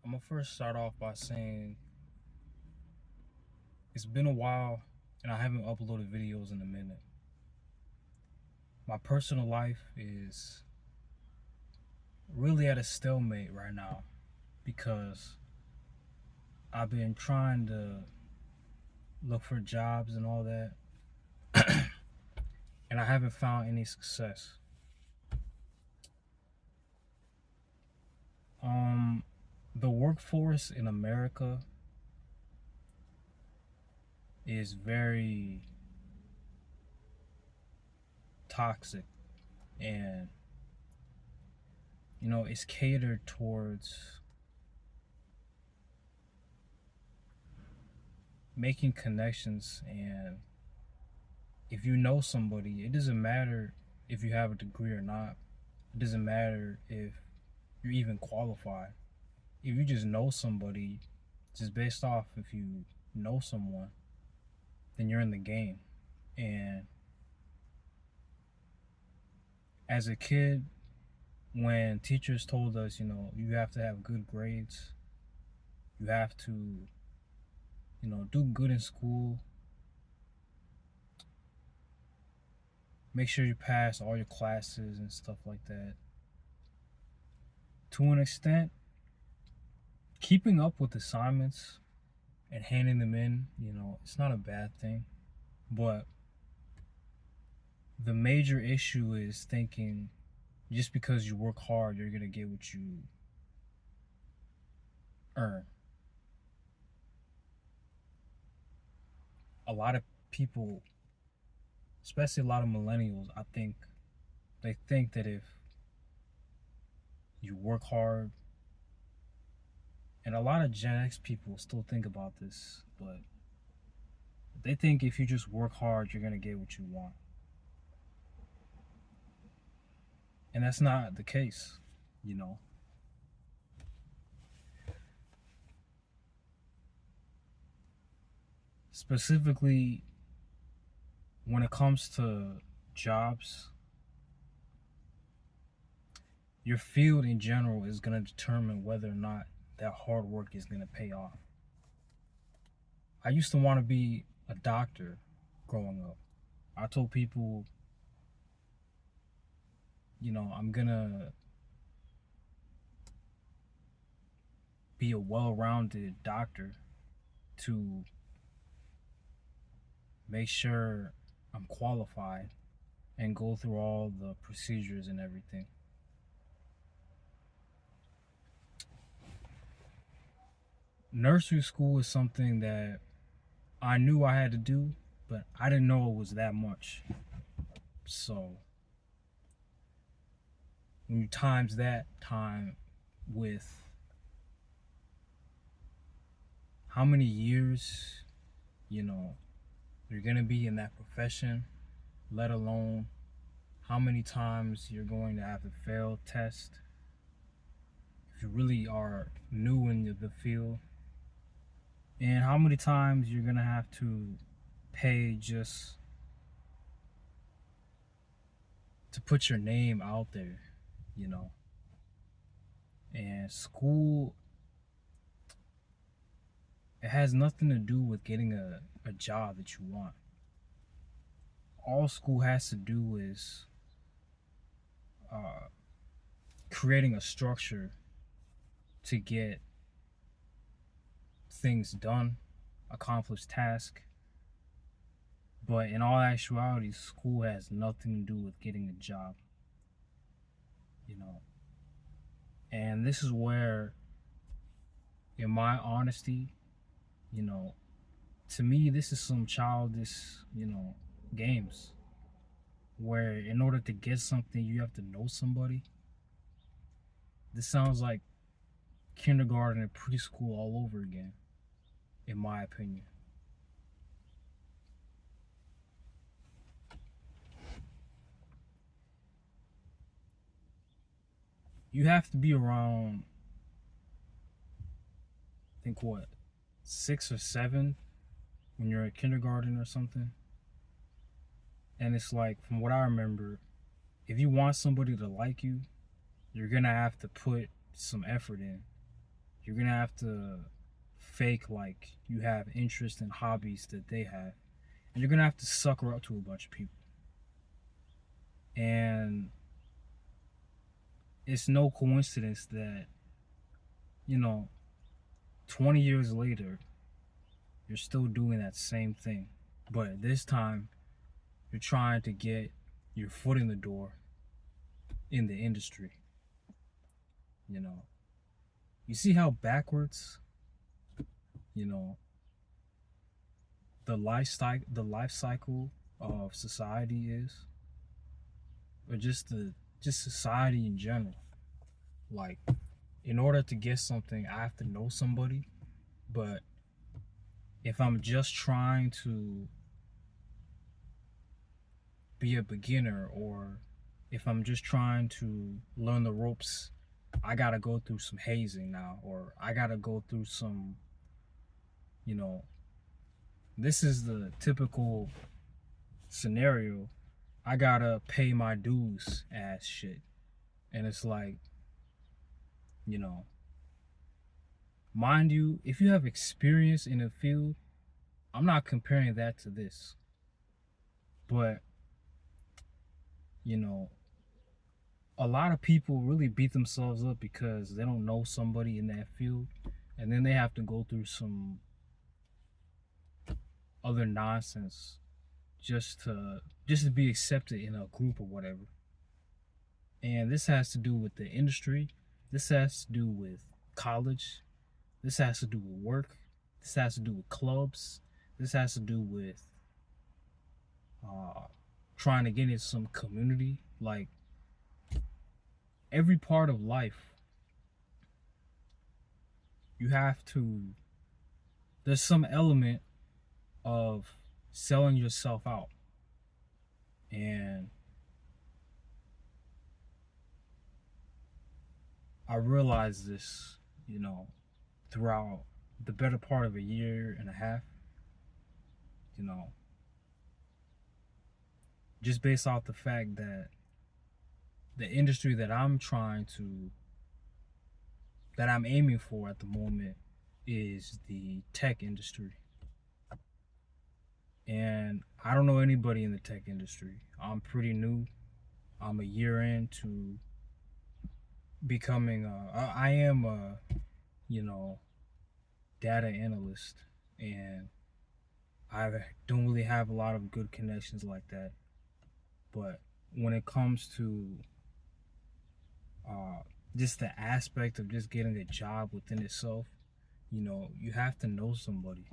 I'm gonna first start off by saying it's been a while and I haven't uploaded videos in a minute. My personal life is really at a stalemate right now because I've been trying to look for jobs and all that, and I haven't found any success. Um, the workforce in America is very toxic, and it's catered towards making connections. And if you know somebody, it doesn't matter if you have a degree or not. It doesn't matter if you're even qualified. If you just know somebody, just based off if you know someone, then you're in the game. And as a kid, when teachers told us, you have to have good grades, you have to, do good in school, make sure you pass all your classes and stuff like that. To an extent, keeping up with assignments and handing them in, it's not a bad thing. But the major issue is thinking just because you work hard, you're going to get what you earn. A lot of people, especially a lot of millennials, I think they think that if you work hard, and a lot of Gen X people still think about this, but they think if you just work hard, you're going to get what you want. And that's not the case, you know. Specifically, when it comes to jobs, your field in general is going to determine whether or not that hard work is going to pay off. I used to want to be a doctor growing up. I told people, I'm going to be a well-rounded doctor to make sure I'm qualified and go through all the procedures and everything. Nursery school is something that I knew I had to do, but I didn't know it was that much. So when you times that time with how many years, you're going to be in that profession, let alone how many times you're going to have to fail test if you really are new in the field, and how many times you're going to have to pay just to put your name out there, And school, it has nothing to do with getting a job that you want. All school has to do is creating a structure to get things done, accomplish tasks. But in all actuality, school has nothing to do with getting a job, And this is where, in my honesty, to me, this is some childish, games where in order to get something, you have to know somebody. This sounds like kindergarten and preschool all over again, in my opinion. You have to be around, I think, 6 or 7 when you're at kindergarten or something. And it's like, from what I remember, if you want somebody to like you, you're gonna have to put some effort in. You're gonna have to fake like you have interest in hobbies that they have, and you're gonna have to sucker up to a bunch of people. And it's no coincidence that, you know, 20 years later, you're still doing that same thing. But this time, you're trying to get your foot in the door in the industry. You know, you see how backwards, you know, the life cycle of society is, or just society in general. Like, in order to get something, I have to know somebody. But if I'm just trying to be a beginner, or if I'm just trying to learn the ropes, I gotta go through some hazing now, or I gotta go through some, you know, this is the typical scenario. I gotta pay my dues as shit. And it's like, you know, mind you, if you have experience in a field, I'm not comparing that to this. But, you know, a lot of people really beat themselves up because they don't know somebody in that field, and then they have to go through some other nonsense just to be accepted in a group or whatever. And this has to do with the industry. This has to do with college. This has to do with work. This has to do with clubs. This has to do with trying to get into some community. Like, every part of life, you have to, there's some element of selling yourself out. And I realized this, you know, throughout the better part of a year and a half, you know, just based off the fact that the industry that I'm aiming for at the moment is the tech industry. And I don't know anybody in the tech industry. I'm pretty new. I'm a year into becoming I am a, you know, data analyst, and I don't really have a lot of good connections like that. But when it comes to just the aspect of just getting a job within itself, you know, you have to know somebody.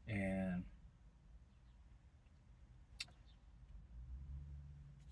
And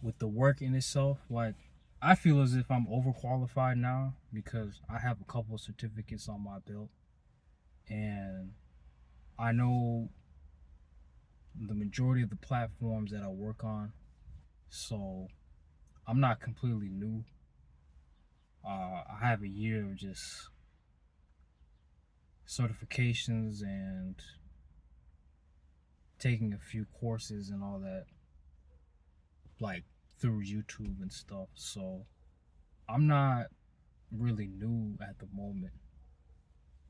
with the work in itself, like, I feel as if I'm overqualified now because I have a couple of certificates on my belt, and I know the majority of the platforms that I work on, so I'm not completely new. I have a year of just certifications and taking a few courses and all that, like through YouTube and stuff. So I'm not really new at the moment.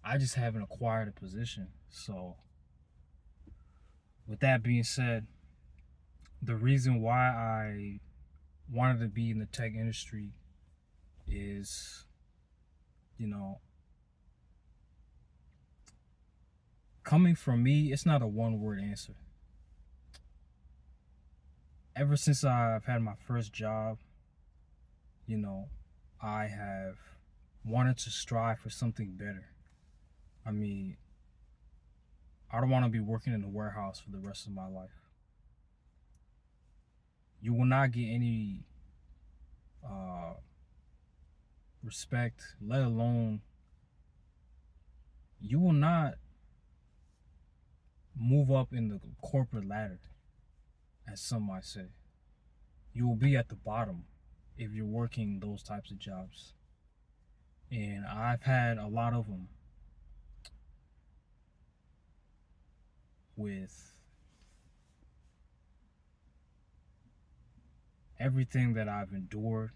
I just haven't acquired a position. So, with that being said, the reason why I wanted to be in the tech industry is, you know, coming from me, it's not a one word answer. Ever since I've had my first job, you know, I have wanted to strive for something better. I mean, I don't want to be working in a warehouse for the rest of my life. You will not get any respect, let alone, you will not move up in the corporate ladder, as some might say. You will be at the bottom if you're working those types of jobs. And I've had a lot of them with everything that I've endured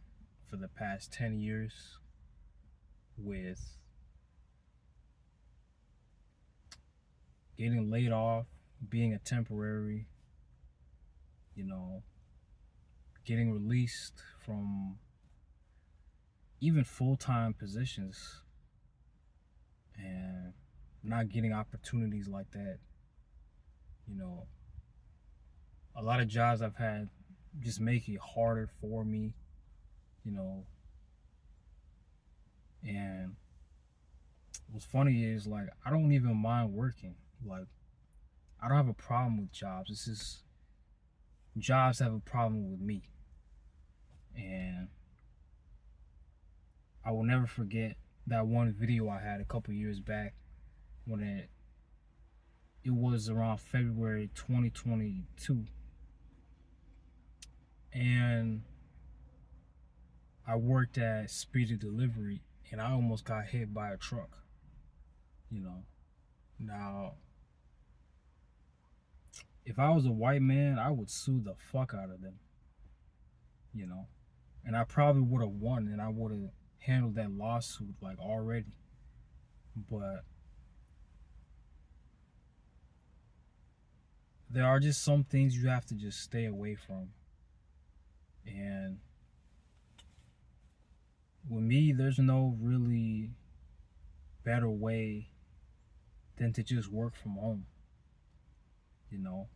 for the past 10 years, with getting laid off, being a temporary, you know, getting released from even full-time positions and not getting opportunities like that. You know, a lot of jobs I've had just make it harder for me, you know. And what's funny is, like, I don't even mind working. Like, I don't have a problem with jobs. It's just jobs have a problem with me. And I will never forget that one video I had a couple years back when it was around February 2022, and I worked at Speedy Delivery, and I almost got hit by a truck. You know, now if I was a white man, I would sue the fuck out of them. You know, and I probably would have won, and I would have handled that lawsuit like already. But there are just some things you have to just stay away from. And with me, there's no really better way than to just work from home. You know,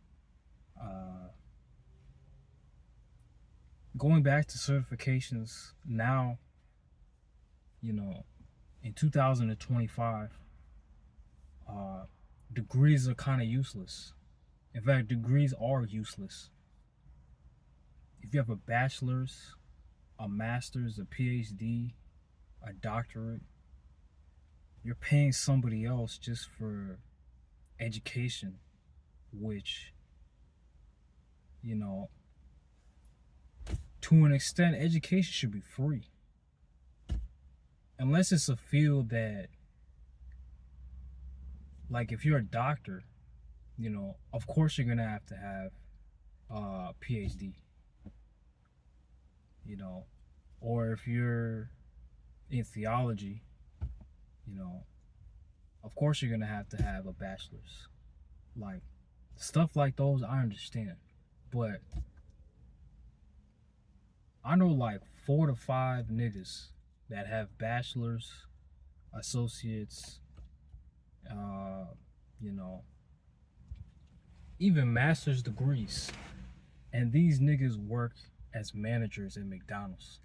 going back to certifications now, you know, in 2025, degrees are kind of useless. In fact, degrees are useless. If you have a bachelor's, a master's, a PhD, a doctorate, you're paying somebody else just for education, which, you know, to an extent, education should be free. Unless it's a field that, like, if you're a doctor, you know, of course you're gonna have to have a PhD, you know, or if you're in theology, you know, of course you're gonna have to have a bachelor's. Like, stuff like those, I understand, but I know like 4 to 5 niggas that have bachelor's, associates, you know, even master's degrees, and these niggas work as managers at McDonald's.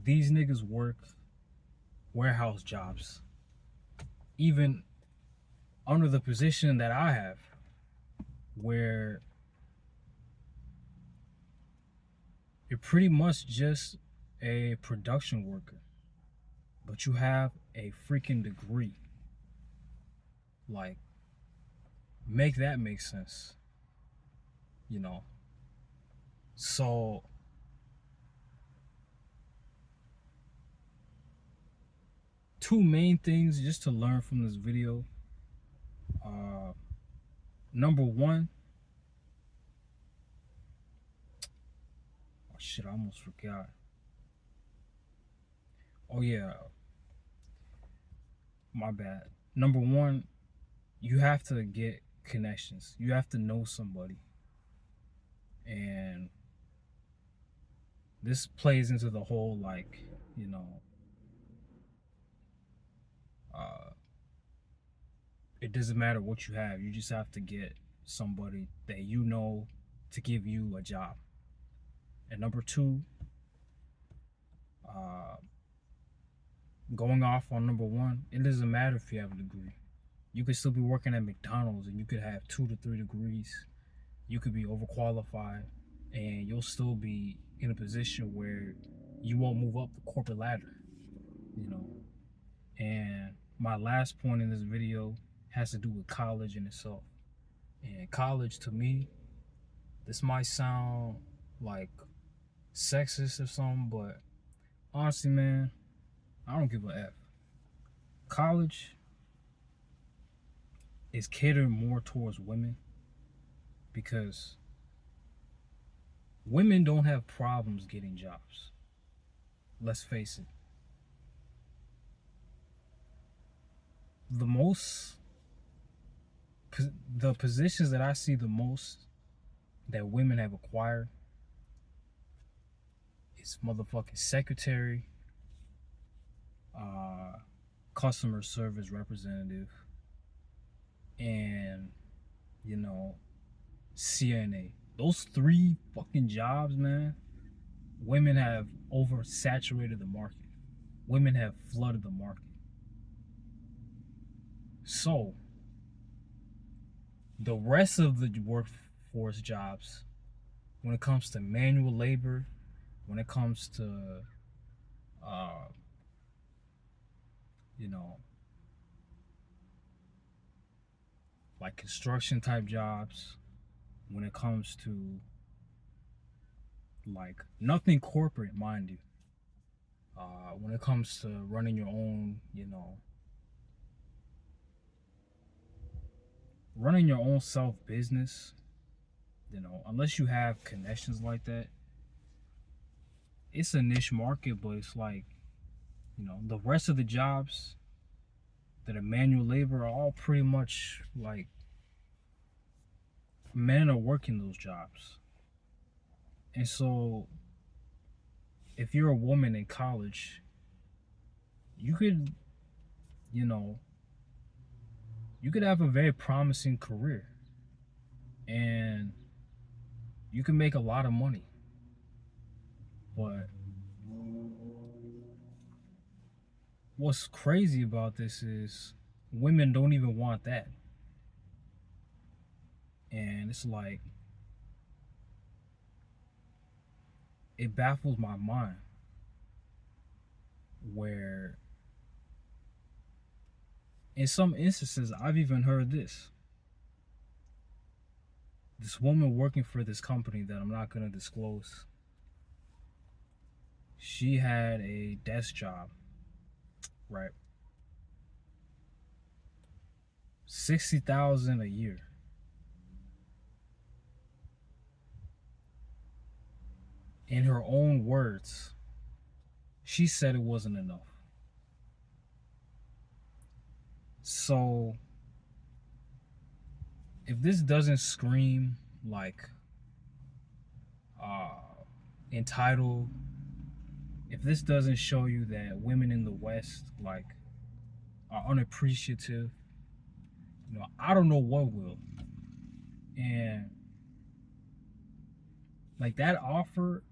These niggas work warehouse jobs, even under the position that I have, where you're pretty much just a production worker, but you have a freaking degree. Like, make that make sense, you know? So, two main things just to learn from this video. Number one, oh shit, I almost forgot. Oh yeah, my bad. Number one, you have to get connections. You have to know somebody. And this plays into the whole, like, you know, it doesn't matter what you have. You just have to get somebody that you know to give you a job. And number two, going off on number one, it doesn't matter if you have a degree. You could still be working at McDonald's and you could have 2 to 3 degrees. You could be overqualified and you'll still be in a position where you won't move up the corporate ladder, you know. And my last point in this video has to do with college in itself. And college, to me, this might sound like sexist or something, but honestly, man, I don't give a F. College is catered more towards women because women don't have problems getting jobs. Let's face it. The most the positions that I see the most that women have acquired is motherfucking secretary, uh, customer service representative, and you know, CNA. Those three fucking jobs, man. Women have oversaturated the market. Women have flooded the market. So, the rest of the workforce jobs, when it comes to manual labor, when it comes to, uh, you know, like construction type jobs, when it comes to like nothing corporate, mind you, when it comes to running your own, running your own self business, unless you have connections like that, it's a niche market, but it's like, the rest of the jobs that are manual labor are all pretty much like men are working those jobs. And so if you're a woman in college, you could, you know, you could have a very promising career and you can make a lot of money. But what's crazy about this is women don't even want that. And it's like, it baffles my mind where in some instances I've even heard this woman working for this company that I'm not going to disclose, she had a desk job, right? 60,000 a year. In her own words, she said it wasn't enough. So if this doesn't scream like entitled, if this doesn't show you that women in the West like are unappreciative, I don't know what will. And like that offer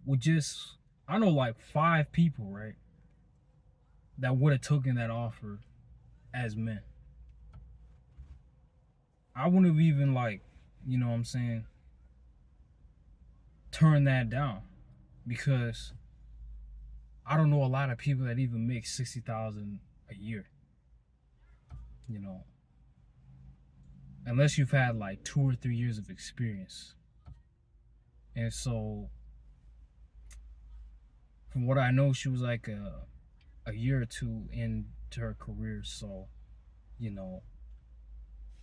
would just, I know like 5 people, right, that would have taken that offer as men. I wouldn't have even like, you know what I'm saying, turn that down, because I don't know a lot of people that even make 60,000 a year. Unless you've had like 2 or 3 years of experience. And so from what I know, she was like a year or 2 into her career. So,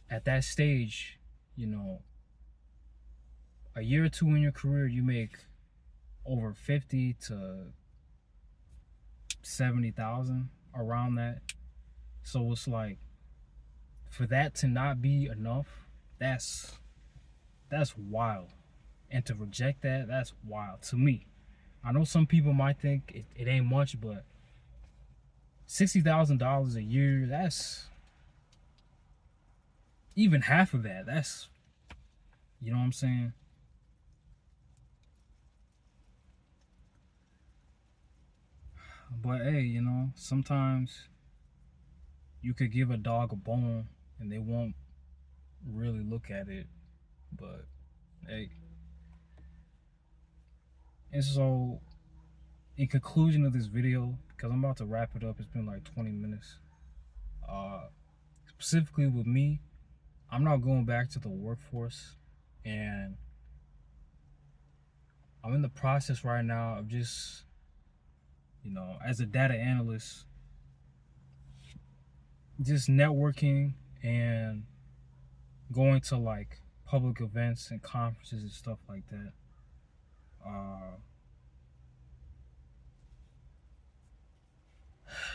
at that stage, a year or 2 in your career, you make over 50 to 70,000, around that. So it's like, for that to not be enough, that's wild. And to reject that, that's wild to me. I know some people might think it ain't much, but $60,000 a year, that's even half of that. That's, you know what I'm saying? But hey, sometimes you could give a dog a bone and they won't really look at it. But hey. And so, in conclusion of this video, because I'm about to wrap it up, it's been like 20 minutes. Specifically with me, I'm not going back to the workforce, and I'm in the process right now of just, as a data analyst, just networking and going to like public events and conferences and stuff like that.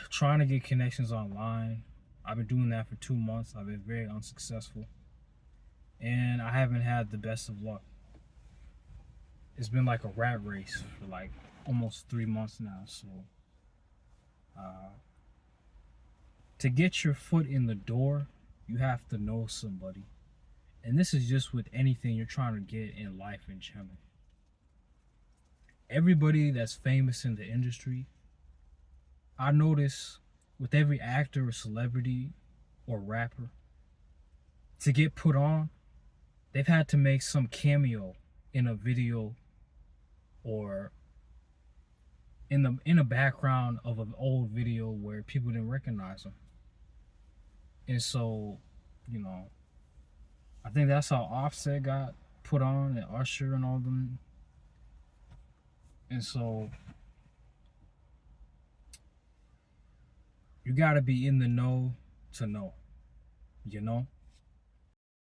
Trying to get connections online, I've been doing that for 2 months. I've been very unsuccessful, and I haven't had the best of luck. It's been like a rat race for like almost 3 months now. So uh, to get your foot in the door, you have to know somebody. And this is just with anything you're trying to get in life in general. Everybody that's famous in the industry, I notice with every actor or celebrity or rapper, to get put on, they've had to make some cameo in a video or in a background of an old video where people didn't recognize them. And so, you know, I think that's how Offset got put on, and Usher and all them. And so you gotta be in the know to know, you know?